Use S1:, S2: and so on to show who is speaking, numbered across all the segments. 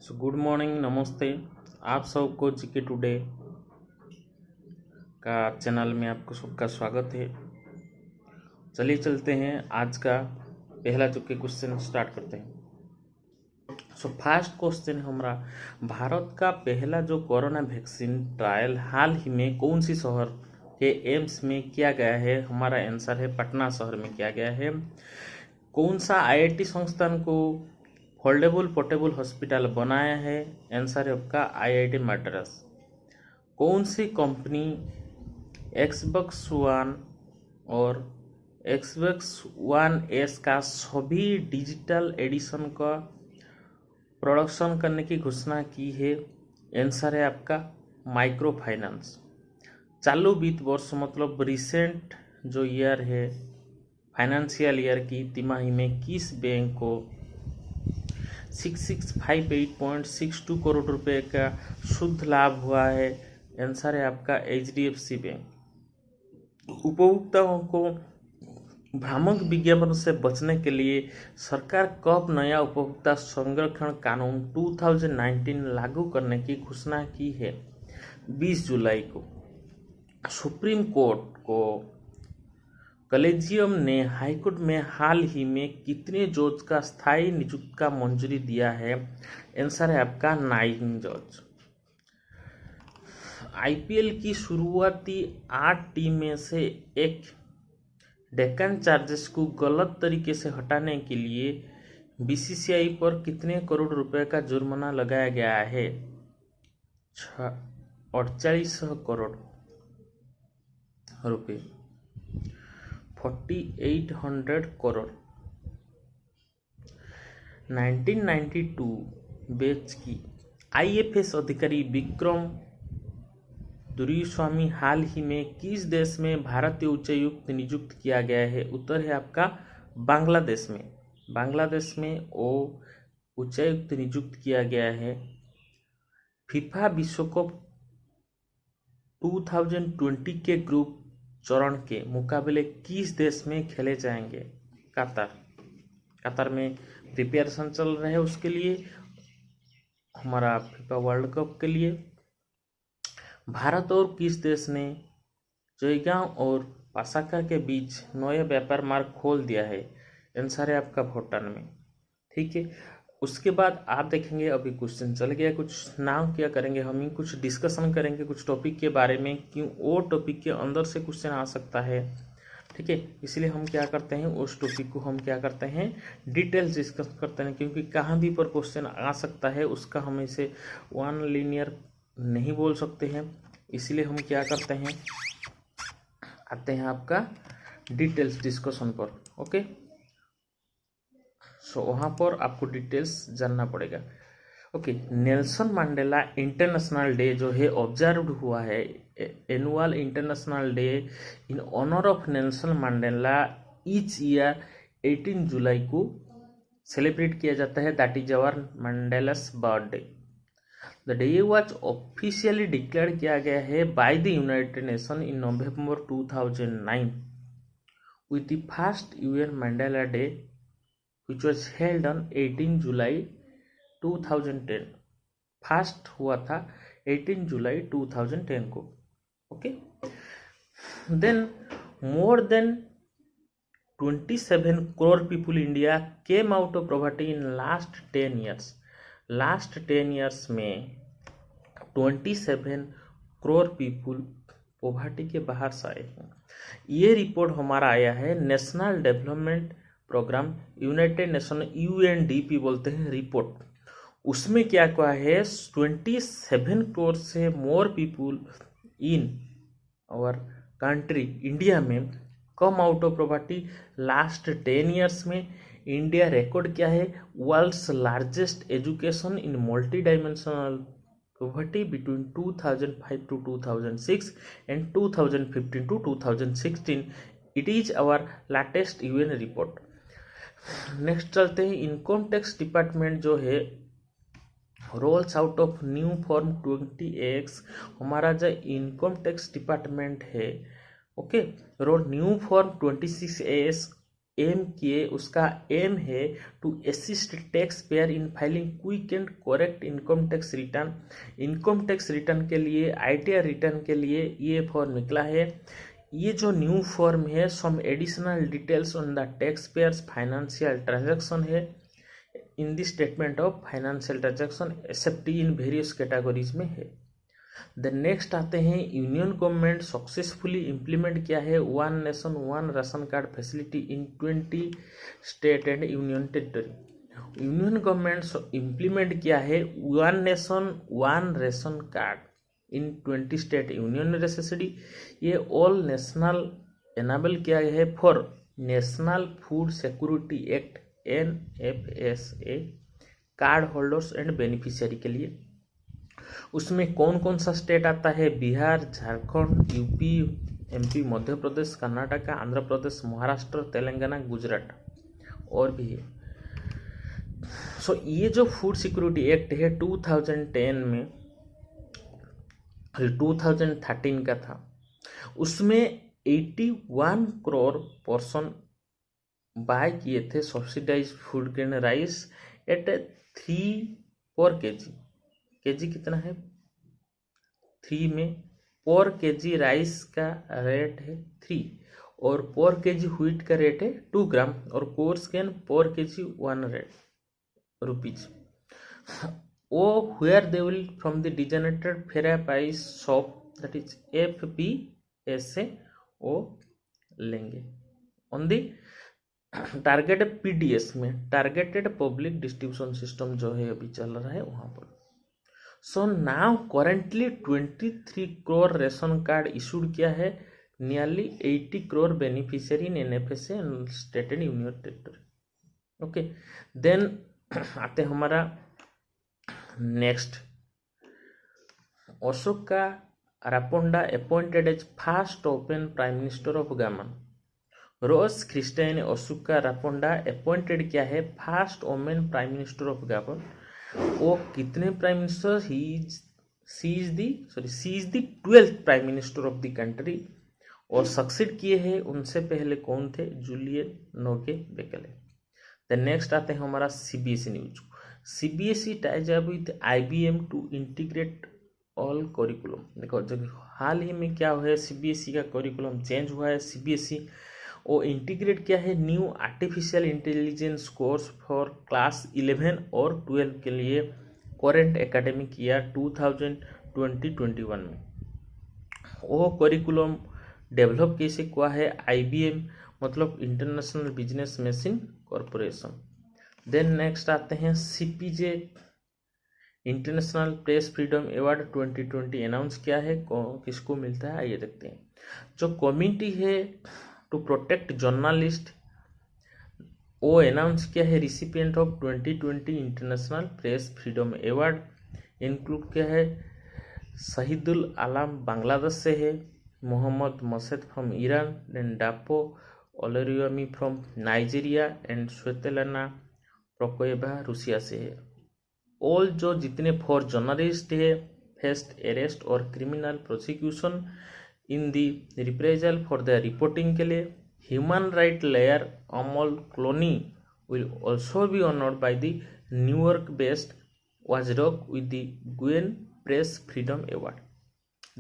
S1: Good morning, नमस्ते। आप सबको जीके टुडे का चैनल में आपको सबका स्वागत है। चलिए चलते हैं, आज का पहला जो के क्वेश्चन स्टार्ट करते हैं। फर्स्ट क्वेश्चन हमारा, भारत का पहला जो कोरोना वैक्सीन ट्रायल हाल ही में कौन सी शहर के एम्स में किया गया है? हमारा आंसर है पटना शहर में किया गया है। कौन सा आईआईटी संस्थान को फोल्डेबल पोर्टेबल हॉस्पिटल बनाया है? आंसर है आपका आईआईटी मद्रास। कौन सी कंपनी एक्सबॉक्स वन और एक्सबॉक्स वन एस का सभी डिजिटल एडिशन का प्रोडक्शन करने की घोषणा की है? आंसर है आपका माइक्रो फाइनेंस। चालू वित्त वर्ष मतलब रिसेंट जो ईयर है फाइनेंशियल ईयर की तिमाही में किस बैंक को 6658.62 करोड़ रुपए का शुद्ध लाभ हुआ है? आंसर है आपका एचडीएफसी बैंक। उपभोक्ताओं को भ्रामक विज्ञापन से बचने के लिए सरकार कब नया उपभोक्ता संरक्षण कानून 2019 लागू करने की घोषणा की है? 20 जुलाई को। सुप्रीम कोर्ट को कलेजियम ने हाईकोर्ट में हाल ही में कितने जज का स्थायी नियुक्ति का मंजूरी दिया है? आंसर है आपका 9 जज। आईपीएल की शुरुआती 8 टीम में से एक डेक्कन चार्जर्स को गलत तरीके से हटाने के लिए बीसीसीआई पर कितने करोड़ रुपए का जुर्माना लगाया गया है? 4800 करोड़ रुपए, 4800 करोड़। 1992 बैच की आईएफएस अधिकारी विक्रम दुर्युस्वामी हाल ही में किस देश में भारतीय उच्चायुक्त नियुक्त किया गया है? उत्तर है आपका बांग्लादेश में। बांग्लादेश में वो उच्चायुक्त नियुक्त किया गया है। फीफा विश्व कप 2020 के ग्रुप चरण के मुकाबले किस देश में खेले जाएंगे? कतर में प्रिपरेशन चल रहा है उसके लिए, हमारा फीफा वर्ल्ड कप के लिए। भारत और किस देश ने जयगांव और पासाका के बीच नया व्यापार मार्ग खोल दिया है? आंसर है आपका भूटान में। ठीक है, उसके बाद आप देखेंगे अभी क्वेश्चन चल गया, कुछ नाम क्या करेंगे हम ही, कुछ डिस्कशन करेंगे कुछ टॉपिक के बारे में, क्यों वो टॉपिक के अंदर से क्वेश्चन आ सकता है। ठीक है, इसलिए हम क्या करते हैं, उस टॉपिक को हम क्या करते हैं, डिटेल्स डिस्कस करते हैं, क्योंकि कहाँ भी पर क्वेश्चन आ सकता है, उसका हम इसे वन लीनियर नहीं बोल सकते हैं। इसलिए हम क्या करते हैं, आते हैं आपका डिटेल्स डिस्कशन पर। ओके, सो वहाँ पर आपको डिटेल्स जानना पड़ेगा। Okay, Nelson Mandela international day जो है ऑब्जर्व हुआ है, annual international day in honour of Nelson Mandela each year 18 जुलाई को सेलिब्रेट किया जाता है। That is our Mandela's birthday. The day was officially declare किया गया है by the United Nation in November 2009 with the first UN Mandela Day which was held on 18 July 2010। First हुआ था 18 जुलाई 2010 को। Okay, then more than 27 crore people India came out of poverty in last 10 years. Last 10 years में 27 crore people poverty के बाहर से आए हैं। ये रिपोर्ट हमारा आया है National Development Programme, United Nation UNDP बोलते हैं रिपोर्ट। उसमें क्या कहा है, 27 करोड़ से more people in our country India में come out of poverty. Last 10 years में इंडिया रिकॉर्ड क्या है, world's largest education in multi dimensional poverty between 2005 to 2006 and 2015 to 2016। it is our latest UN report। Next चलते हैं, income tax department जो है rolls out of new form 20X। हमारा जो income tax department है, okay, roll new form 26AS aim किए, उसका aim है to assist tax payer in filing quick and correct income tax return. Income tax return के लिए, ITR return के लिए ये फॉर्म निकला है। ये जो न्यू फॉर्म है, some additional details on the tax payers financial transaction है in the statement of financial transaction except in various categories में है। द नेक्स्ट आते हैं, यूनियन गवर्नमेंट सक्सेसफुली इम्प्लीमेंट किया है one nation one ration card facility in 20 state and union territory. Union government implement किया है one nation one ration card in 20 state union territory. ये all national enable किया गया है for national food security act NFSA card holders and beneficiary के लिए। उसमें कौन कौन सा स्टेट आता है? बिहार, झारखंड, यूपी, एमपी, मध्य प्रदेश, कर्नाटक, आंध्र प्रदेश, महाराष्ट्र, तेलंगाना, गुजरात और भी है। सो ये जो फूड सिक्योरिटी एक्ट है 2010 में 2013 का था, उसमें 81 करोड़ पर्सन बाय किए थे subsidize food grain rice at 3 per KG कितना है? 3 में पर केजी राइस का रेट है 3 और पर केजी व्हीट का रेट है 2 ग्राम और course can per KG 100 rupees. ओ where they will from the designated fair price shop that is FPSA ओ लेंगे ऑन दी टारगेटेड PDS में, टारगेटेड पब्लिक डिस्ट्रीब्यूशन सिस्टम जो है अभी चल रहा है वहां पर। So now currently 23 crore ration card issued किया है, nearly 80 crore beneficiary in NFSA state and union territory. Okay, then आते हमारा next, Ossouka Raponda appointed as first open prime minister of Gabon. Rose Christiane Ossouka Raponda appointed किया है first women prime minister of Gabon. वो कितने prime minister? She is the 12th prime minister of the country और succeed किए हैं उनसे पहले कौन थे? Julien Nkoghe Bekale. The next आते हैं हमारा CBSE news. CBSE ties up with IBM to integrate all curriculum. देखो जब हाल ही में क्या हुआ है, CBSE का करिकुलम चेंज हुआ है। CBSE वो इंटीग्रेट किया है new artificial intelligence course for class 11 और 12 के लिए करेंट एकेडमिक ईयर 2020-21 में। वो करिकुलम डेवलप कैसे हुआ है? IBM मतलब International Business Machine Corporation. Then next आते हैं CPJ International press freedom Award 2020 announce किया है, किसको मिलता है आइए देखते हैं। जो कमिटी है टू प्रोटेक्ट जर्नलिस्ट वो अनाउंस किया है recipient of 2020 international press freedom award. Include किया है शहीदुल आलम बांग्लादेश से है, Mohammad Mosaed from Iran, then Dapo Olorunyomi from Nigeria and Svetlana Prokopyeva Russia से है। ऑल जो जितने 4 जर्नलिस्ट है फेस्ड अरेस्ट और criminal prosecution in the reprisal for the reporting के लिए। Human right lawyer Amal Clooney will also be honoured by the New York based watchdog with the Gwen press freedom award.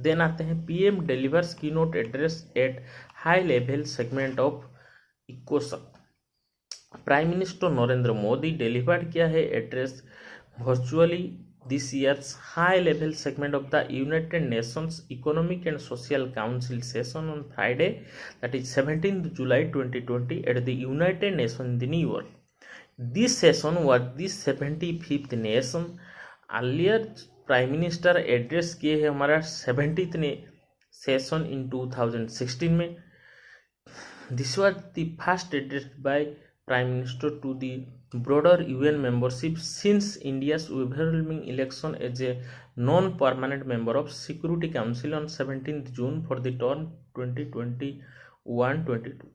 S1: Then आते हैं PM delivers keynote address at high level segment of इकोसक। Prime minister Narendra Modi deliver किया है address virtually this year's high-level segment of the United Nations Economic and Social Council session on Friday, that is 17th July 2020 at the United Nations in New York. This session was the 75th nation. Earlier Prime Minister address किए हैं हमारा 70th session in 2016 में। This was the first address by Prime Minister to the broader UN membership since India's overwhelming election as a non-permanent member of Security Council on 17th June for the term 2021-22।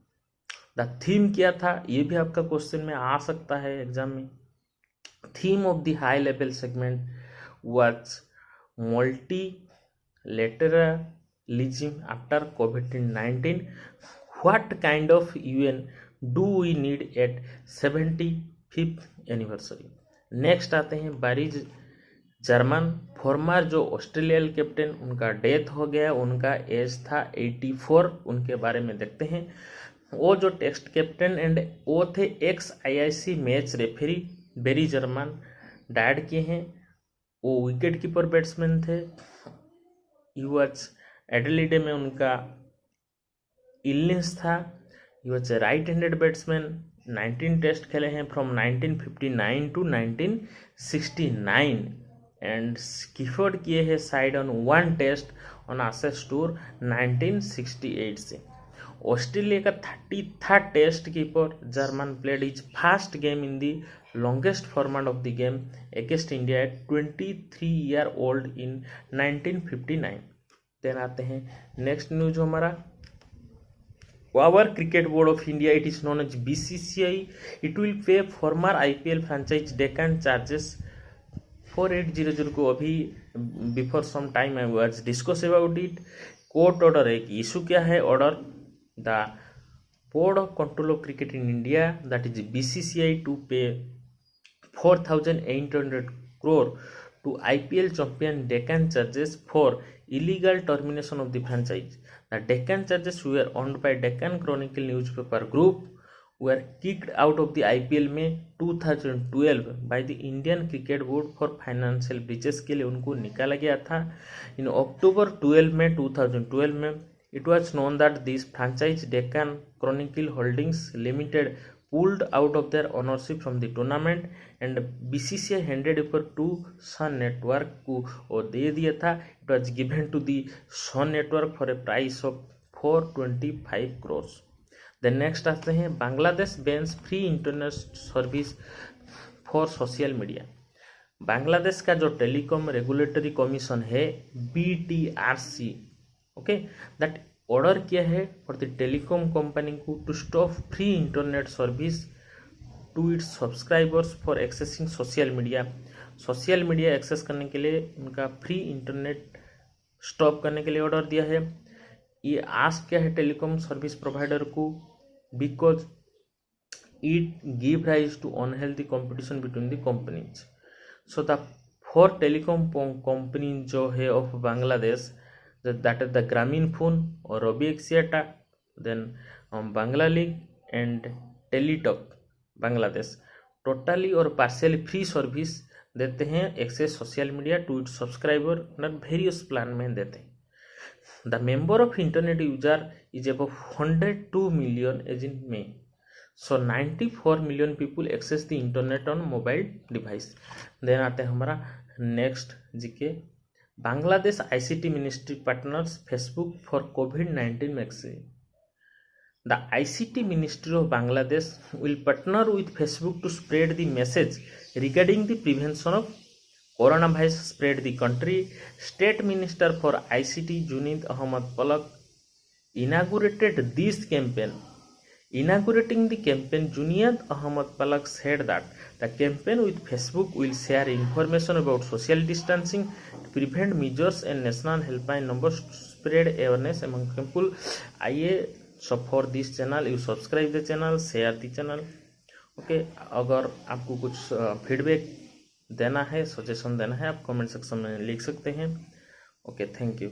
S1: The theme क्या था ये भी आपका question में आ सकता है exam में। Theme of the high level segment was multilateralism after COVID-19. What kind of UN do we need at 75th anniversary. Next आते हैं बारिज जर्मन, फॉर्मर जो ऑस्ट्रेलिया कैप्टन, उनका डेथ हो गया, उनका एज था 84। उनके बारे में देखते हैं। वो जो टेस्ट कैप्टन एंड वो थे ex IIC match referee, Barry Jarman died किए हैं। वो विकेट कीपर बैट्समैन थे। यूएच एडिलेड में उनका इलनेस था। Uh right handed batsman, 19 test खेले हैं फ्रॉम 1959 टू 1969 एंड स्किफर्ड किए हैं side on 1 test on Ashes tour 1968 से। ऑस्ट्रेलिया का 33rd test keeper Jarman played his first game in the longest format of the game against India at 23 year old in 1959। Then आते हैं next news हमारा our cricket board of India, it is known as BCCI, it will pay former IPL franchise Deccan Chargers 4800 को। अभी before some time I was discuss about it. Court order है कि issue क्या है order, the board of control of cricket in India, that is BCCI, to pay 4,800 crore to IPL champion Deccan Chargers for illegal termination of the franchise. The Deccan Chargers were owned by Deccan Chronicle newspaper group, were kicked out of the IPL में 2012 by the Indian Cricket Board for financial breaches के लिए उनको निकाला गया था। इन अक्टूबर 12 में 2012 में it was known that this franchise Deccan Chronicle Holdings Limited pulled out of their ownership from the tournament and BCCI handed over to Sun Network को और दे दिया था। It was given to the Sun Network for a price of 425 crores। Then next आते हैं Bangladesh bans free internet service for social media। Bangladesh का जो telecom regulatory commission है BTRC, okay, that order किया है फॉर द टेलीकॉम कंपनी को to stop free internet service to its subscribers for accessing social media. Social media access करने के लिए उनका फ्री इंटरनेट स्टॉप करने के लिए ऑर्डर दिया है। ये आस्क किया है टेलीकॉम सर्विस प्रोवाइडर को because it give rise to unhealthy competition between the companies. So the 4 telecom company जो है ऑफ Bangladesh, that is the Grameenphone or Robi Axiata, then Banglalink and Teletalk Bangladesh totally और पार्शियली फ्री सर्विस देते हैं access social media to its subscriber और various plan में देते हैं। The member of internet user is above 102 million as in May, so 94 million people access the internet on mobile device. Then आते हैं हमारा next GK, Bangladesh ICT Ministry partners Facebook for COVID-19 vaccine। The ICT Ministry of Bangladesh will partner with Facebook to spread the message regarding the prevention of coronavirus spread the country। State Minister for ICT Junaid Ahmad Palak inaugurated this campaign। Inaugurating the campaign, Junaid Ahmad Palak said that the campaign with Facebook will share information about social distancing, prevent measures and national helpline numbers to spread awareness among people। आइए, so for this channel you subscribe the channel, share the channel, okay. अगर आपको कुछ feedback देना है, suggestion देना है, आप comment section में लिख सकते हैं। Okay, thank you.